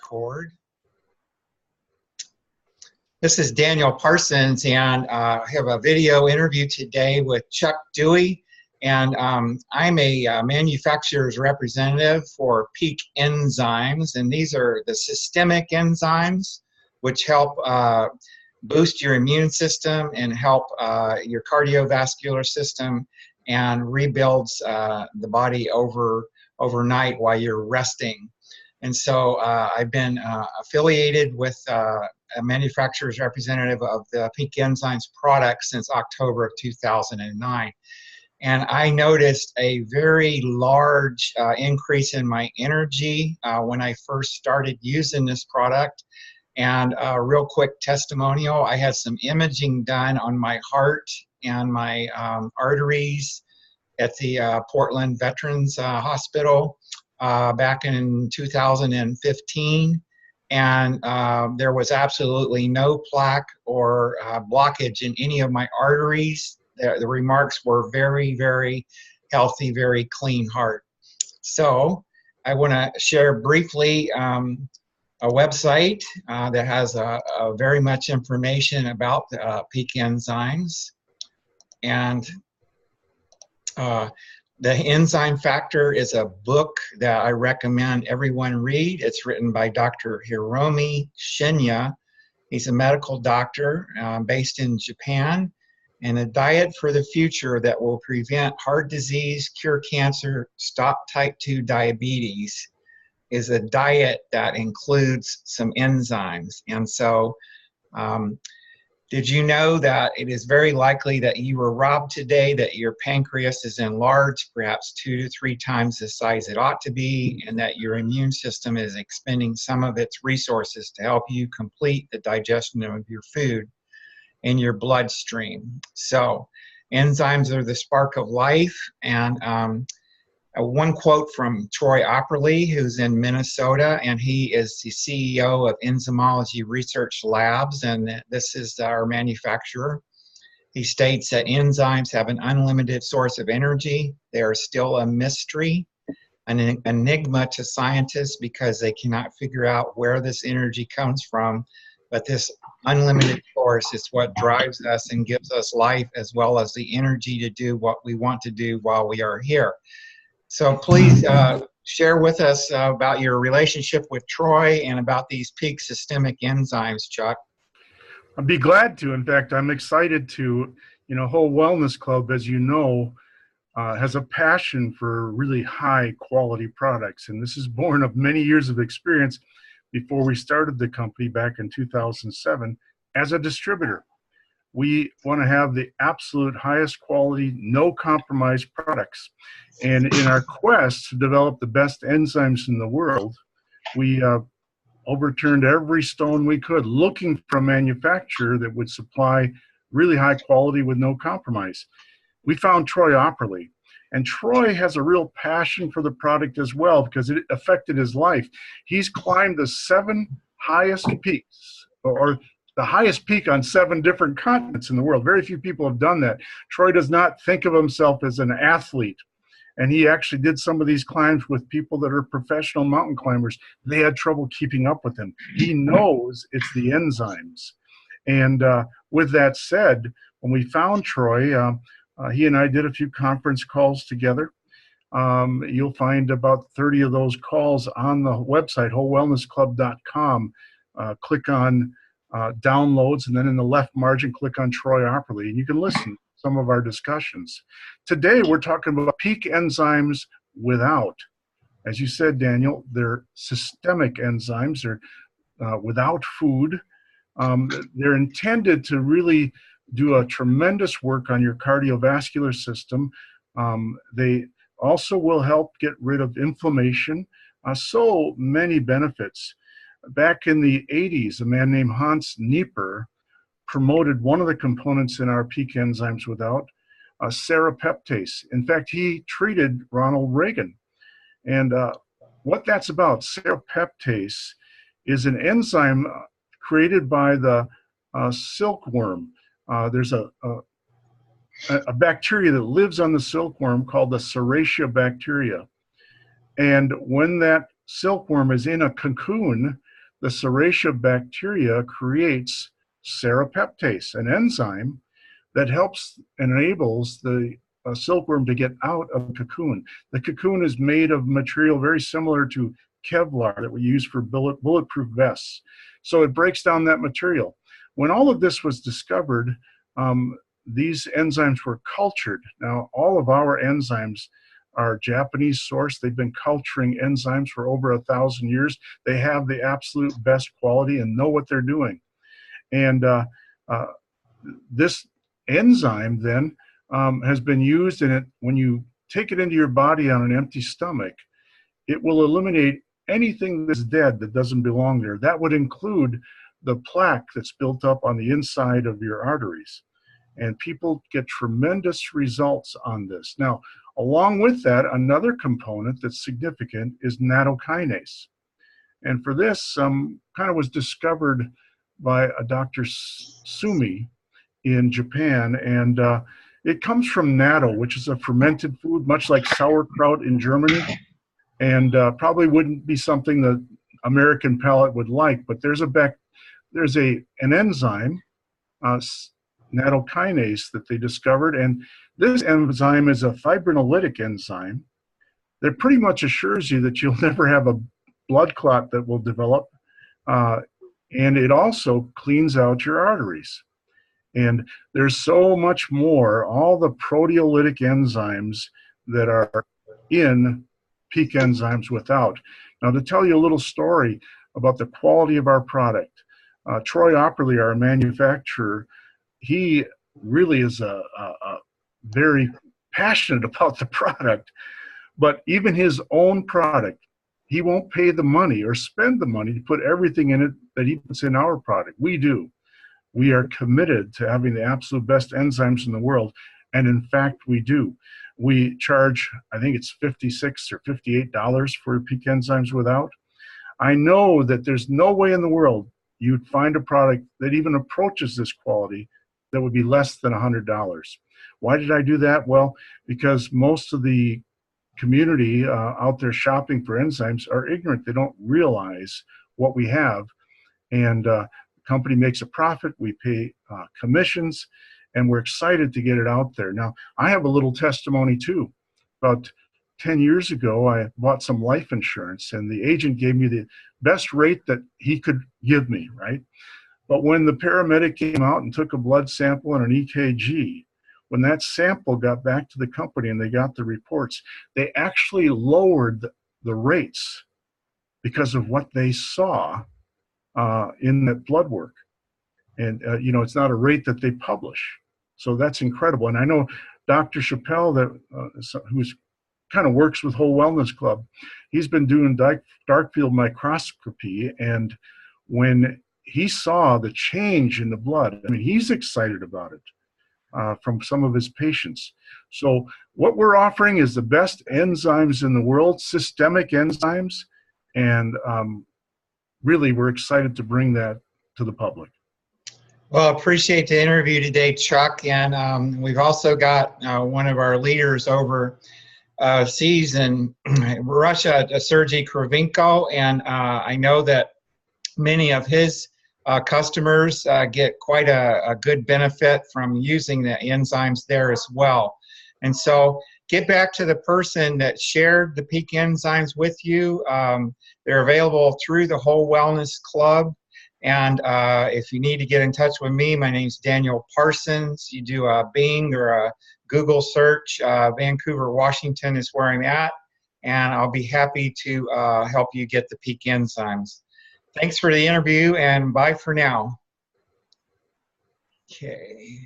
record. This is Daniel Parsons, and I have a video interview today with Chuck Dewey, and I'm a manufacturer's representative for Peak Enzymes, and these are the systemic enzymes which help boost your immune system and help your cardiovascular system and rebuilds the body overnight while you're resting. And so I've been affiliated with a manufacturer's representative of the Peak Enzymes products since October of 2009. And I noticed a very large increase in my energy when I first started using this product. And a real quick testimonial, I had some imaging done on my heart and my arteries at the Portland Veterans Hospital back in 2015. And there was absolutely no plaque or blockage in any of my arteries. The remarks were very, very healthy, very clean heart. So I want to share briefly a website that has very much information about Peak Enzymes. And the Enzyme Factor is a book that I recommend everyone read. It's written by Dr. Hiromi Shinya. He's a medical doctor based in Japan. And a diet for the future that will prevent heart disease, cure cancer, stop type 2 diabetes is a diet that includes some enzymes. And so, did you know that it is very likely that you were robbed today, that your pancreas is enlarged, perhaps 2 to 3 times the size it ought to be, and that your immune system is expending some of its resources to help you complete the digestion of your food in your bloodstream? So, enzymes are the spark of life. And one quote from Troy Opperly, who's in Minnesota, and he is the CEO of Enzymology Research Labs, and this is our manufacturer. He states that enzymes have an unlimited source of energy. They are still a mystery, an enigma to scientists because they cannot figure out where this energy comes from, but this unlimited source is what drives us and gives us life as well as the energy to do what we want to do while we are here. So please share with us about your relationship with Troy and about these Peak systemic enzymes, Chuck. I'd be glad to. In fact, I'm excited to, Whole Wellness Club, as you know, has a passion for really high quality products. And this is born of many years of experience before we started the company back in 2007 as a distributor. We want to have the absolute highest quality, no compromise products. And in our quest to develop the best enzymes in the world, we overturned every stone we could, looking for a manufacturer that would supply really high quality with no compromise. We found Troy Opperly. And Troy has a real passion for the product as well because it affected his life. He's climbed the 7 highest peaks, or the highest peak on 7 different continents in the world. Very few people have done that. Troy does not think of himself as an athlete. And he actually did some of these climbs with people that are professional mountain climbers. They had trouble keeping up with him. He knows it's the enzymes. And with that said, when we found Troy, he and I did a few conference calls together. You'll find about 30 of those calls on the website, wholewellnessclub.com. Click on downloads, and then in the left margin, click on Troy Opperly, and you can listen to some of our discussions. Today, we're talking about Peak Enzymes without. As you said, Daniel, they're systemic enzymes. They're without food. They're intended to really do a tremendous work on your cardiovascular system. They also will help get rid of inflammation. So many benefits. Back in the 80s, a man named Hans Nieper promoted one of the components in our Peak Enzymes without, serapeptase. In fact, he treated Ronald Reagan. And what that's about, serapeptase, is an enzyme created by the silkworm. There's a bacteria that lives on the silkworm called the Serratia bacteria. And when that silkworm is in a cocoon, the Serratia bacteria creates serrapeptase, an enzyme that helps and enables the silkworm to get out of the cocoon. The cocoon is made of material very similar to Kevlar that we use for bulletproof vests. So it breaks down that material. When all of this was discovered, these enzymes were cultured. Now, all of our enzymes are Japanese source. They've been culturing enzymes for over 1,000 years. They have the absolute best quality and know what they're doing. And this enzyme then has been used in it. When you take it into your body on an empty stomach, it will eliminate anything that's dead that doesn't belong there. That would include the plaque that's built up on the inside of your arteries. And people get tremendous results on this. Now, along with that, another component that's significant is nattokinase. And for this, kind of was discovered by a Dr. Sumi in Japan. And it comes from natto, which is a fermented food, much like sauerkraut in Germany. And probably wouldn't be something the American palate would like, but there's an enzyme, nattokinase, that they discovered, and this enzyme is a fibrinolytic enzyme that pretty much assures you that you'll never have a blood clot that will develop, and it also cleans out your arteries. And there's so much more, all the proteolytic enzymes that are in peak enzymes without. Now, to tell you a little story about the quality of our product, Troy Opperly, our manufacturer, he really is a very passionate about the product, but even his own product, he won't pay the money or spend the money to put everything in it that he puts in our product. We do. We are committed to having the absolute best enzymes in the world, and in fact, we do. We charge, I think it's $56 or $58 for peak enzymes without. I know that there's no way in the world you'd find a product that even approaches this quality that would be less than $100. Why did I do that? Well, because most of the community out there shopping for enzymes are ignorant. They don't realize what we have. And the company makes a profit. We pay commissions, and we're excited to get it out there. Now, I have a little testimony too. About 10 years ago, I bought some life insurance, and the agent gave me the best rate that he could give me, right? But when the paramedic came out and took a blood sample and an EKG, when that sample got back to the company and they got the reports, they actually lowered the rates because of what they saw in that blood work. And, you know, it's not a rate that they publish. So that's incredible. And I know Dr. Chappelle, who's kind of works with Whole Wellness Club, he's been doing dark field microscopy, and when he saw the change in the blood, I mean, he's excited about it from some of his patients. So what we're offering is the best enzymes in the world, systemic enzymes, and really we're excited to bring that to the public. Well, appreciate the interview today, Chuck. And we've also got one of our leaders overseas in Russia, Sergey Kravenko, and I know that many of his customers get quite a good benefit from using the enzymes there as well. And so get back to the person that shared the peak enzymes with you. They're available through the Whole Wellness Club. And if you need to get in touch with me, my name's Daniel Parsons. You do a Bing or a Google search. Vancouver, Washington is where I'm at. And I'll be happy to help you get the peak enzymes. Thanks for the interview, and bye for now. Okay.